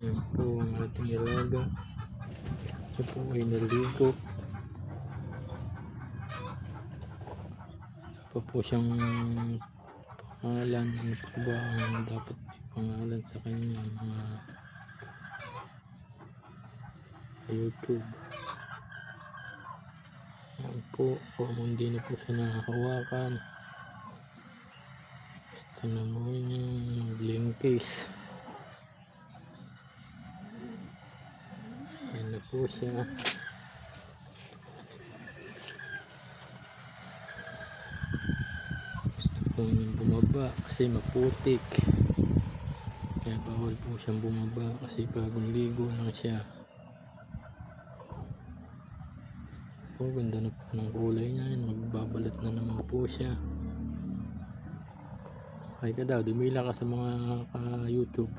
Yan po ang ating ilaga. Ito po ay naligo. Pa po siyang pangalan. Ano po ba ang dapat pangalan sa kanya mga YouTube? Yan po. Kung hindi na po siya nakahawakan, gusto na mo yung linkis. Yan na po siya. Gusto kong bumaba kasi maputik. Kaya bawal po siyang bumaba kasi bagong ligo lang siya. Po, ganda na po ng kulay niya. Magbabalat na naman po siya. Ay ka daw, dumila ka sa mga YouTube.